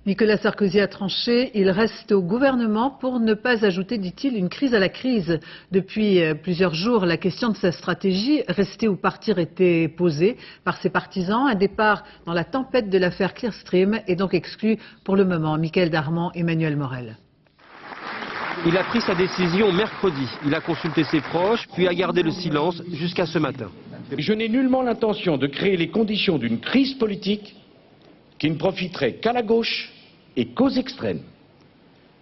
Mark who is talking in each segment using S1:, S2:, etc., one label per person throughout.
S1: Nicolas Sarkozy a tranché, il reste au gouvernement pour ne pas ajouter, dit-il, une crise à la crise. Depuis plusieurs jours, la question de sa stratégie, rester ou partir, était posée par ses partisans. Un départ dans la tempête de l'affaire Clearstream est donc exclu pour le moment. Michael Darmon, Emmanuel Morel.
S2: Il a pris sa décision mercredi. Il a consulté ses proches, puis a gardé le silence jusqu'à ce matin.
S3: Je n'ai nullement l'intention de créer les conditions d'une crise politique qui ne profiterait qu'à la gauche et qu'aux extrêmes.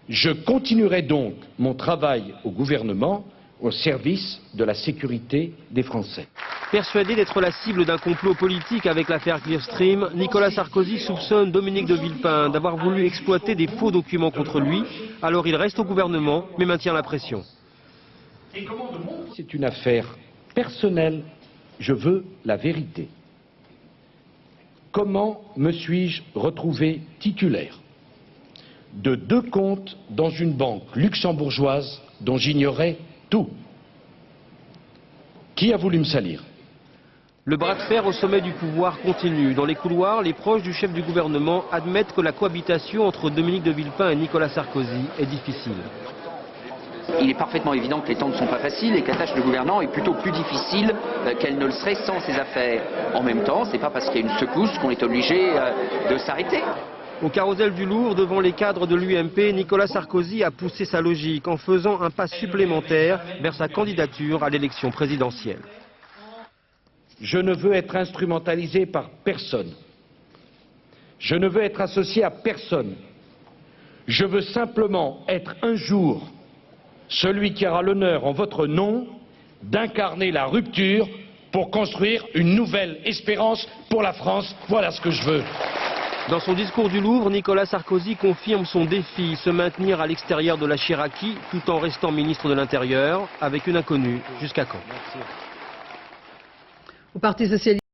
S3: Je continuerai donc mon travail au gouvernement au service de la sécurité des Français.
S2: Persuadé d'être la cible d'un complot politique avec l'affaire Clearstream, Nicolas Sarkozy soupçonne Dominique de Villepin d'avoir voulu exploiter des faux documents contre lui. Alors il reste au gouvernement, mais maintient la pression.
S3: C'est une affaire personnelle. Je veux la vérité. Comment me suis-je retrouvé titulaire de 2 comptes dans une banque luxembourgeoise dont j'ignorais tout? Qui a voulu me salir?
S2: Le bras de fer au sommet du pouvoir continue. Dans les couloirs, les proches du chef du gouvernement admettent que la cohabitation entre Dominique de Villepin et Nicolas Sarkozy est difficile.
S4: Il est parfaitement évident que les temps ne sont pas faciles et que la tâche de gouvernant est plutôt plus difficile qu'elle ne le serait sans ces affaires. En même temps, ce n'est pas parce qu'il y a une secousse qu'on est obligé de s'arrêter.
S2: Au carrousel du Louvre, devant les cadres de l'UMP, Nicolas Sarkozy a poussé sa logique en faisant un pas supplémentaire vers sa candidature à l'élection présidentielle.
S3: Je ne veux être instrumentalisé par personne. Je ne veux être associé à personne. Je veux simplement être un jour celui qui aura l'honneur en votre nom d'incarner la rupture pour construire une nouvelle espérance pour la France. Voilà ce que je veux.
S2: Dans son discours du Louvre, Nicolas Sarkozy confirme son défi, se maintenir à l'extérieur de la Chiraki tout en restant ministre de l'Intérieur, avec une inconnue. Jusqu'à quand?
S1: Au Parti socialiste.